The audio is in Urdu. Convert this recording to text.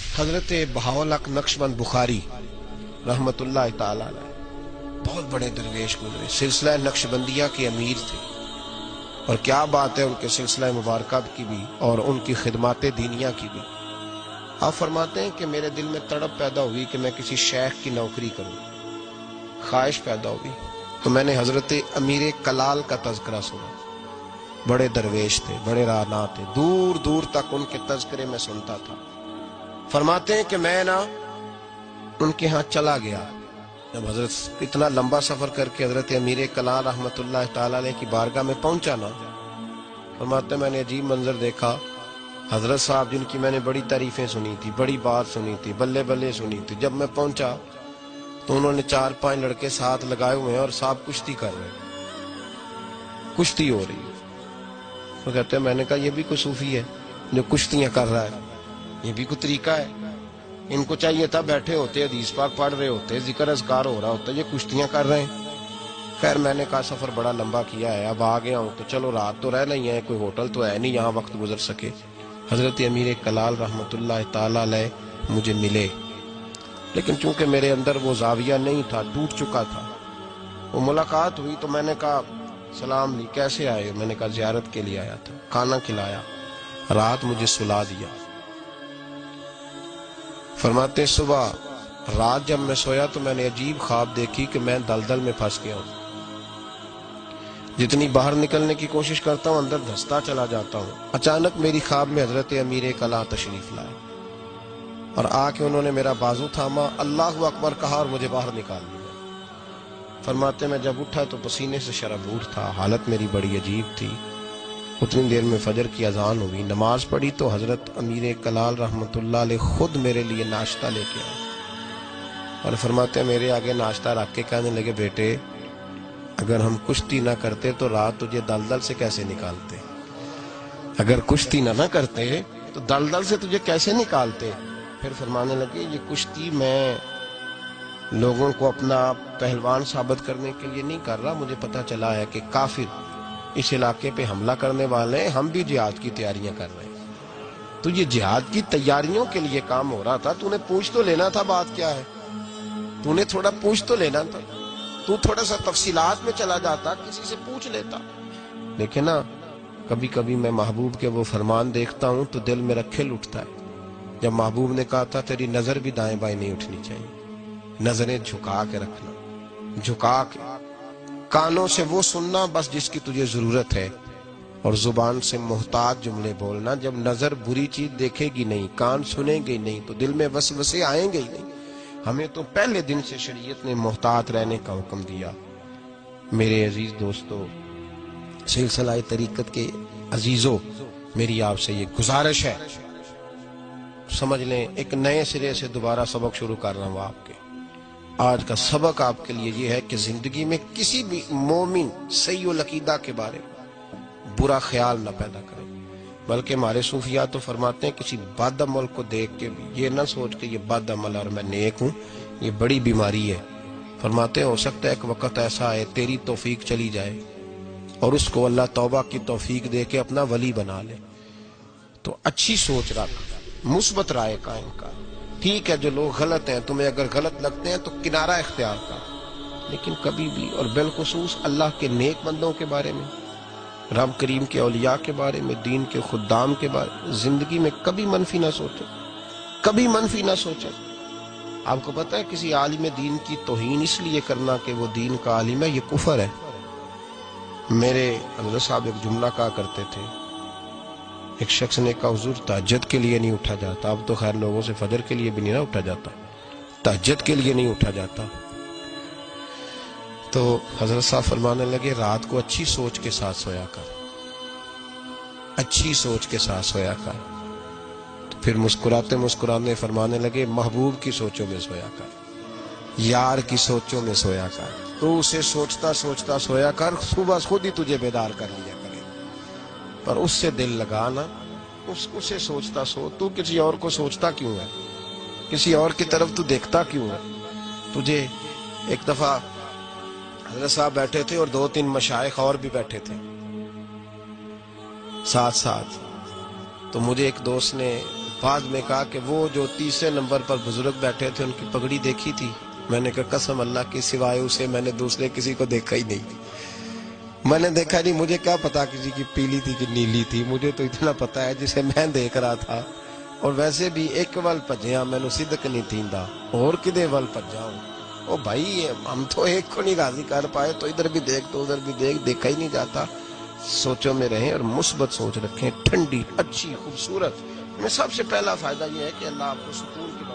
حضرت بہاؤالحق نقشبند بخاری رحمت اللہ تعالی علیہ بہت بڑے درویش گزرے، سلسلہ نقشبندیہ کے امیر تھے، اور کیا بات ہے ان کے سلسلہ مبارکہ کی بھی اور ان کی خدمات دینیہ کی بھی۔ آپ فرماتے ہیں کہ میرے دل میں تڑپ پیدا ہوئی کہ میں کسی شیخ کی نوکری کروں، خواہش پیدا ہوئی تو میں نے حضرت امیر کلال کا تذکرہ سنا۔ بڑے درویش تھے، بڑے راہنما تھے، دور دور تک ان کے تذکرے میں سنتا تھا۔ فرماتے ہیں کہ میں ان کے ہاں چلا گیا، جب حضرت اتنا لمبا سفر کر کے حضرت امیر کلال رحمت اللہ تعالی علیہ کی بارگاہ میں پہنچا نا، فرماتے ہیں میں نے عجیب منظر دیکھا۔ حضرت صاحب جن کی میں نے بڑی تعریفیں سنی تھی، بڑی بات سنی تھی، بلے بلے سنی تھی، جب میں پہنچا تو انہوں نے 4-5 لڑکے ساتھ لگائے ہوئے ہیں اور صاحب کشتی کر رہے ہیں، کشتی ہو رہی ہے۔ وہ کہتے ہیں میں نے کہا یہ بھی کوئی صوفی ہے جو کشتیاں کر رہا ہے، یہ بھی کوئی طریقہ ہے؟ ان کو چاہیے تھا بیٹھے ہوتے، حدیث پاک پڑھ رہے ہوتے، ذکر اذکار ہو رہا ہوتا، یہ کشتیاں کر رہے ہیں۔ خیر میں نے کہا سفر بڑا لمبا کیا ہے، اب آ گیا ہوں تو چلو رات تو رہ نہیں ہے، کوئی ہوٹل تو ہے نہیں یہاں وقت گزر سکے۔ حضرت امیر کلال رحمت اللہ تعالی علیہ مجھے ملے، لیکن چونکہ میرے اندر وہ زاویہ نہیں تھا، ٹوٹ چکا تھا۔ وہ ملاقات ہوئی تو میں نے کہا سلام لی، کیسے آئے؟ میں نے کہا زیارت کے لیے آیا تھا۔ کھانا کھلایا، رات مجھے سلا دیا۔ فرماتے صبح رات جب میں سویا تو میں نے عجیب خواب دیکھی کہ میں دلدل میں پھنس گیا ہوں، جتنی باہر نکلنے کی کوشش کرتا ہوں اندر دھستا چلا جاتا ہوں۔ اچانک میری خواب میں حضرت امیر کلال تشریف لائے اور آ کے انہوں نے میرا بازو تھاما، اللہ اکبر کہا اور مجھے باہر نکال دیا۔ فرماتے میں جب اٹھا تو پسینے سے شرابور تھا، حالت میری بڑی عجیب تھی۔ اتنی دیر میں فجر کی اذان ہوئی، نماز پڑھی تو حضرت امیر کلال رحمت اللہ علیہ خود میرے لیے ناشتہ لے کے آئے اور فرماتے ہیں میرے آگے ناشتہ رکھ کے کہنے لگے بیٹے اگر ہم کشتی نہ کرتے تو رات تجھے دلدل سے کیسے نکالتے؟ اگر کشتی نہ کرتے تو دلدل سے تجھے کیسے نکالتے؟ پھر فرمانے لگے یہ کشتی میں لوگوں کو اپنا پہلوان ثابت کرنے کے لیے نہیں کر رہا، مجھے پتہ چلا ہے کہ کافر اس علاقے پہ حملہ کرنے والے ہیں، ہم بھی جہاد کی تیاریاں کر رہے ہیں۔ تو یہ جہاد کی تیاریوں کے لیے کام ہو رہا تھا، تو نے پوچھ تو لینا تھا بات کیا ہے، تو نے تھوڑا پوچھ تو لینا تھا، تو تھوڑا سا تفصیلات میں چلا جاتا، کسی سے پوچھ لیتا۔ لیکن نا کبھی کبھی میں محبوب کے وہ فرمان دیکھتا ہوں تو دل میرا کھل اٹھتا ہے، جب محبوب نے کہا تھا تیری نظر بھی دائیں بائیں نہیں اٹھنی چاہیے، نظریں جھکا کے رکھنا، جھکا کے، کانوں سے وہ سننا بس جس کی تجھے ضرورت ہے، اور زبان سے محتاط جملے بولنا۔ جب نظر بری چیز دیکھے گی نہیں، کان سنیں گے نہیں تو دل میں وسوسے آئیں گے ہی نہیں۔ ہمیں تو پہلے دن سے شریعت نے محتاط رہنے کا حکم دیا۔ میرے عزیز دوستو، سلسلہ طریقت کے عزیزوں، میری آپ سے یہ گزارش ہے، سمجھ لیں ایک نئے سرے سے دوبارہ سبق شروع کر رہا ہوں آپ کے۔ آج کا سبق آپ کے لیے یہ ہے کہ زندگی میں کسی بھی مومن سیء العقیدہ کے بارے میں برا خیال نہ پیدا کریں، بلکہ ہمارے صوفیاء تو فرماتے ہیں کسی بد عمل کو دیکھ کے بھی یہ نہ سوچ کہ یہ بد عمل اور میں نیک ہوں، یہ بڑی بیماری ہے۔ فرماتے ہیں ہو سکتا ہے ایک وقت ایسا ہے تیری توفیق چلی جائے اور اس کو اللہ توبہ کی توفیق دے کے اپنا ولی بنا لے، تو اچھی سوچ رکھ، مثبت رائے قائم کر۔ ٹھیک ہے جو لوگ غلط ہیں تمہیں اگر غلط لگتے ہیں تو کنارہ اختیار کر، لیکن کبھی بھی اور بالخصوص اللہ کے نیک بندوں کے بارے میں، رب کریم کے اولیاء کے بارے میں، دین کے خدام کے بارے میں زندگی میں کبھی منفی نہ سوچے، کبھی منفی نہ سوچے۔ آپ کو پتہ ہے کسی عالم دین کی توہین اس لیے کرنا کہ وہ دین کا عالم ہے، یہ کفر ہے۔ میرے حضرت صاحب ایک جملہ کہا کرتے تھے، ایک شخص نے کہا حضور تہجد کے لیے نہیں اٹھا جاتا، اب تو خیر لوگوں سے فجر کے لیے بھی نہیں نہ اٹھا جاتا، تہجد کے لیے نہیں اٹھا جاتا۔ تو حضرت صاحب فرمانے لگے رات کو اچھی سوچ کے ساتھ سویا کر، اچھی سوچ کے ساتھ سویا کر۔ تو پھر مسکراتے مسکرانے فرمانے لگے محبوب کی سوچوں میں سویا کر، یار کی سوچوں میں سویا کر، تو اسے سوچتا سوچتا سویا کر، صبح خود ہی تجھے بیدار کر لیا کرے، پر اس سے دل لگانا، اسے سوچتا سو، تو کسی اور کو سوچتا کیوں ہے، کسی اور کی طرف تو دیکھتا کیوں ہے؟ تجھے ایک دفعہ حضرت صاحب بیٹھے تھے اور 2-3 مشائخ اور بھی بیٹھے تھے ساتھ ساتھ، تو مجھے ایک دوست نے بعد میں کہا کہ وہ جو تیسرے نمبر پر بزرگ بیٹھے تھے ان کی پگڑی دیکھی تھی؟ میں نے کہا قسم اللہ کی سوائے اسے میں نے دوسرے کسی کو دیکھا ہی نہیں. میں نے دیکھا نہیں، مجھے کیا پتا کسی کی پیلی تھی کہ نیلی تھی، مجھے تو اتنا پتا ہے جسے میں دیکھ رہا تھا. اور ویسے بھی ایک ول پجیاں میں نے صدق نہیں تھیندا اور کدے ول پجاؤں. او بھائی ہم تو ایک کو نہیں راضی کر پائے تو ادھر بھی دیکھ تو ادھر بھی دیکھ، دیکھا ہی نہیں جاتا. سوچوں میں رہیں اور مثبت سوچ رکھیں، ٹھنڈی اچھی خوبصورت. میں سب سے پہلا فائدہ یہ ہے کہ اللہ آپ کو سکون کی